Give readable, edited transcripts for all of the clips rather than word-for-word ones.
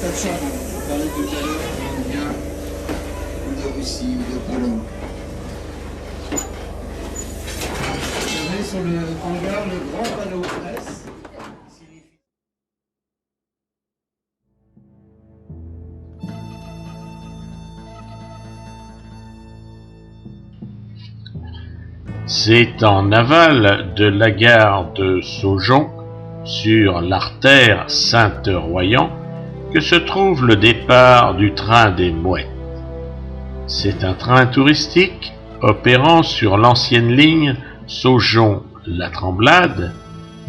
tas de charbon. On parlait tout à l'heure, on vient de Russie ou de Pologne. Vous avez sur le hangar le grand panneau presse. C'est en aval de la gare de Saujon, sur l'artère Sainte-Royan, que se trouve le départ du train des Mouettes. C'est un train touristique opérant sur l'ancienne ligne Saujon-La Tremblade,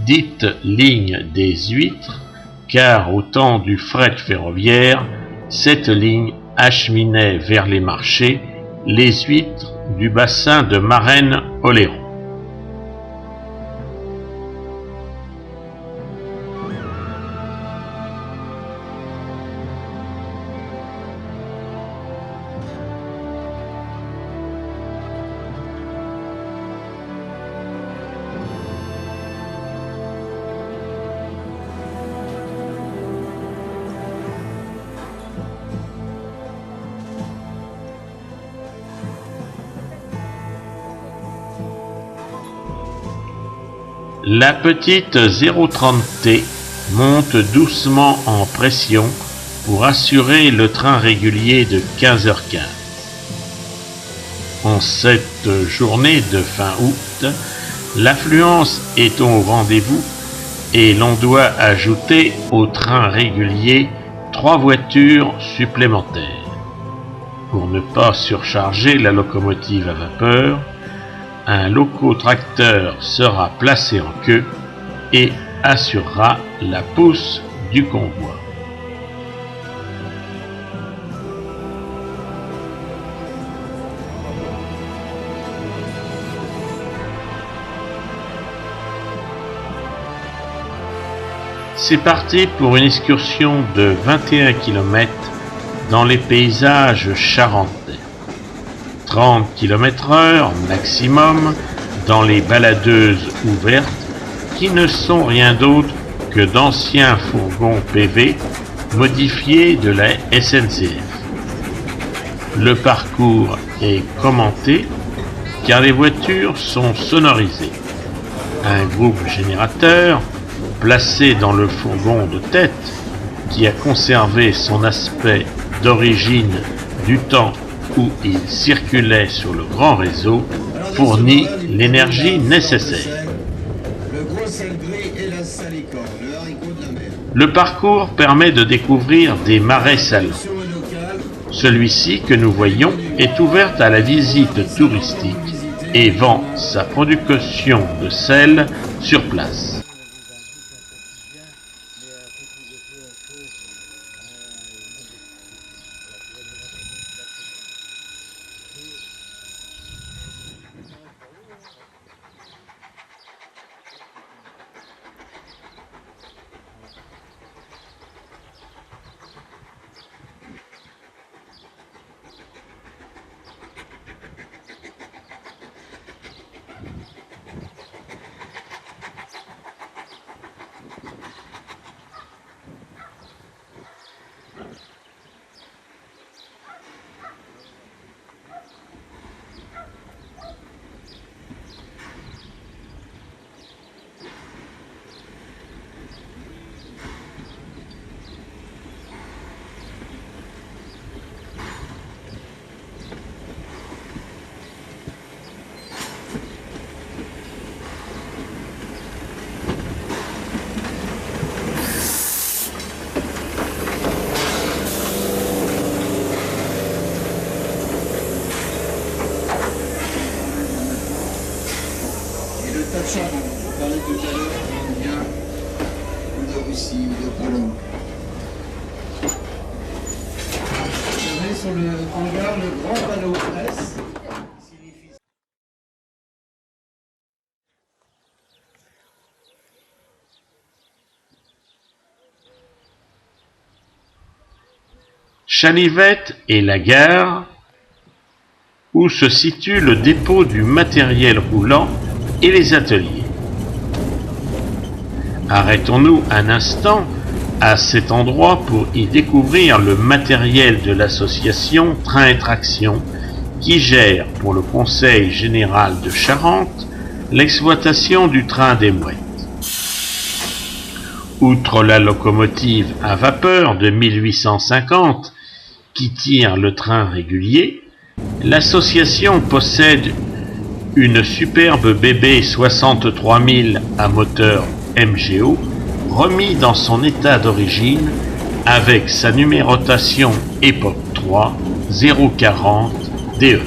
dite ligne des Huîtres, car au temps du fret ferroviaire, cette ligne acheminait vers les marchés les huîtres du bassin de Marennes-Oléron. La petite 030T monte doucement en pression pour assurer le train régulier de 15h15. En cette journée de fin août, l'affluence est au rendez-vous et l'on doit ajouter au train régulier 3 voitures supplémentaires. Pour ne pas surcharger la locomotive à vapeur, un locotracteur sera placé en queue et assurera la pousse du convoi. C'est parti pour une excursion de 21 km dans les paysages charentais. 30 km/h maximum dans les baladeuses ouvertes qui ne sont rien d'autre que d'anciens fourgons PV modifiés de la SNCF. Le parcours est commenté car les voitures sont sonorisées. Un groupe générateur placé dans le fourgon de tête qui a conservé son aspect d'origine du temps où il circulait sur le grand réseau, fournit l'énergie nécessaire. Le parcours permet de découvrir des marais salants. Celui-ci que nous voyons est ouvert à la visite touristique et vend sa production de sel sur place. Tas de charbon. On parlait tout à l'heure, on vient de Russie ou de Pologne. Vous avez sur le hangar le grand panneau presse. Chalivette est la gare où se situe le dépôt du matériel roulant et les ateliers. Arrêtons-nous un instant à cet endroit pour y découvrir le matériel de l'association Train et Traction qui gère pour le Conseil général de Charente l'exploitation du train des Mouettes. Outre la locomotive à vapeur de 1850 qui tire le train régulier, l'association possède une superbe BB 63000 à moteur MGO remis dans son état d'origine avec sa numérotation Époque 3 040 DE.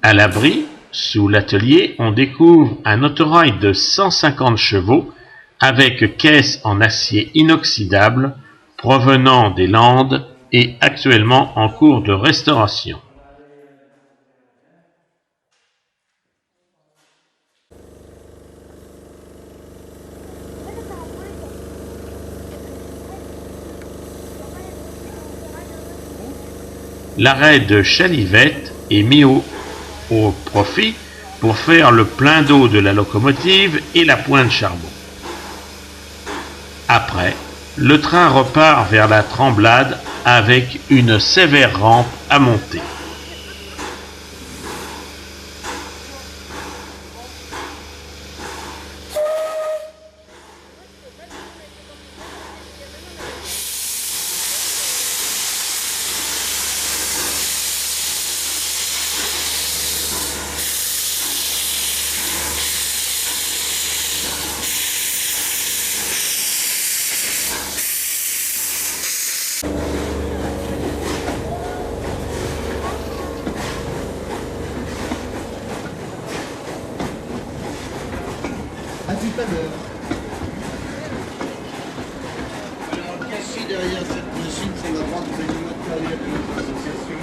À l'abri, sous l'atelier, on découvre un autorail de 150 chevaux avec caisse en acier inoxydable provenant des Landes et actuellement en cours de restauration. L'arrêt de Chalivette est mis au profit pour faire le plein d'eau de la locomotive et la pointe charbon. Après, le train repart vers la Tremblade avec une sévère rampe à monter. À tout à l'heure. Alors, caché derrière cette machine, c'est la vente des matériels de notre association.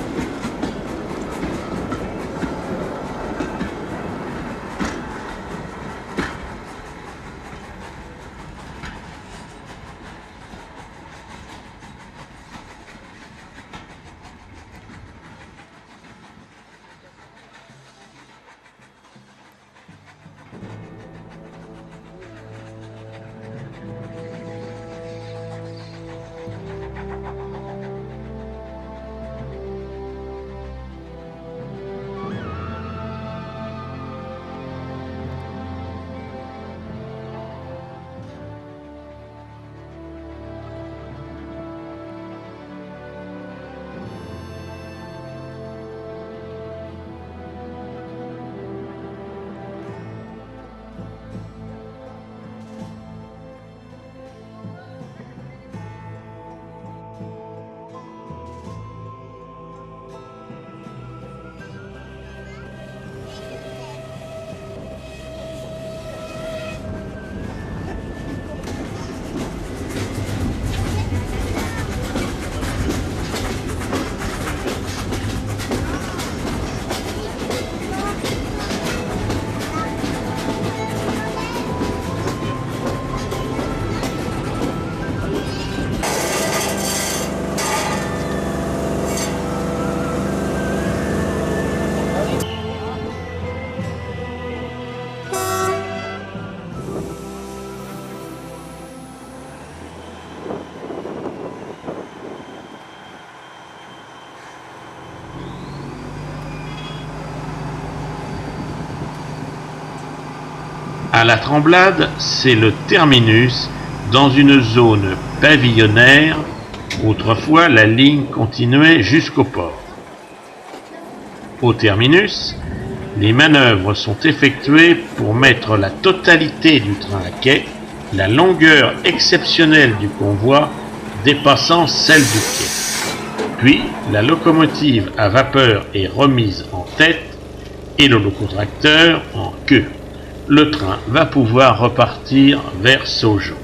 À la Tremblade, c'est le terminus dans une zone pavillonnaire. Autrefois, la ligne continuait jusqu'au port. Au terminus, les manœuvres sont effectuées pour mettre la totalité du train à quai, la longueur exceptionnelle du convoi dépassant celle du quai. Puis, la locomotive à vapeur est remise en tête et le locotracteur en queue. Le train va pouvoir repartir vers Saujon.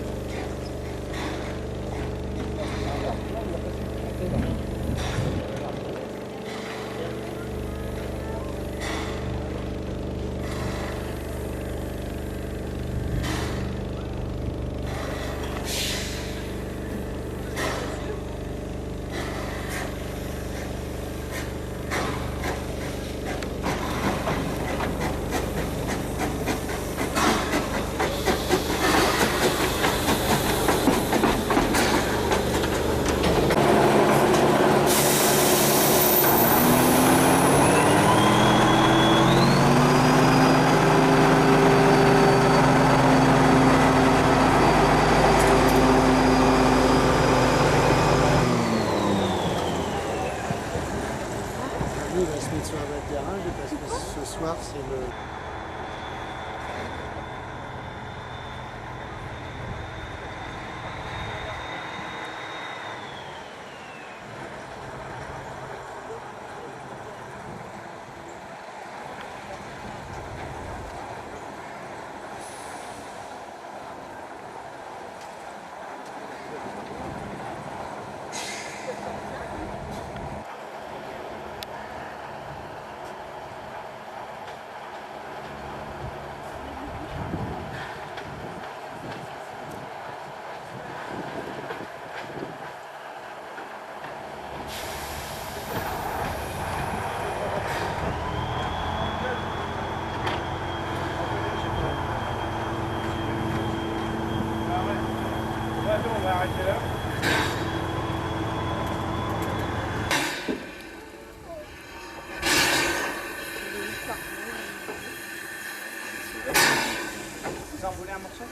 on va arrêter là. Vous en voulez un morceau?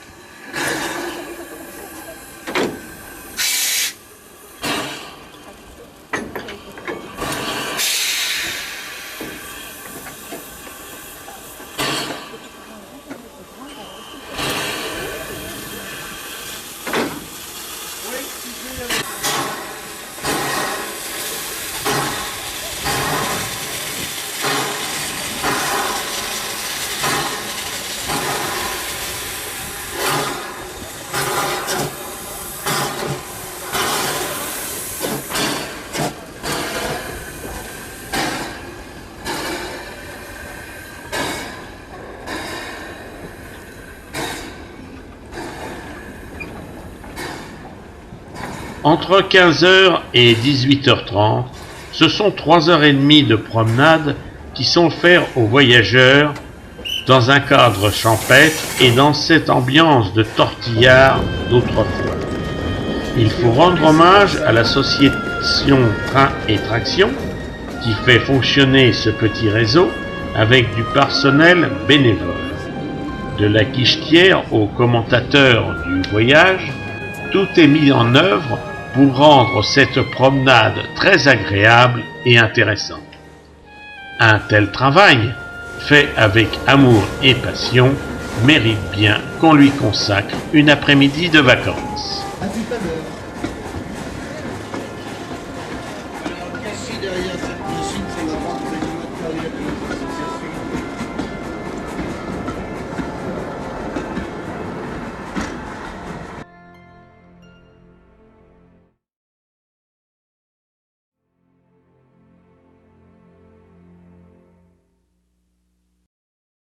Entre 15h et 18h30, ce sont 3h30 de promenade qui sont offerts aux voyageurs dans un cadre champêtre et dans cette ambiance de tortillard d'autrefois. Il faut rendre hommage à l'association Train et Traction qui fait fonctionner ce petit réseau avec du personnel bénévole. De la guichetière au commentateur du voyage, tout est mis en œuvre pour rendre cette promenade très agréable et intéressante. Un tel travail, fait avec amour et passion, mérite bien qu'on lui consacre une après-midi de vacances.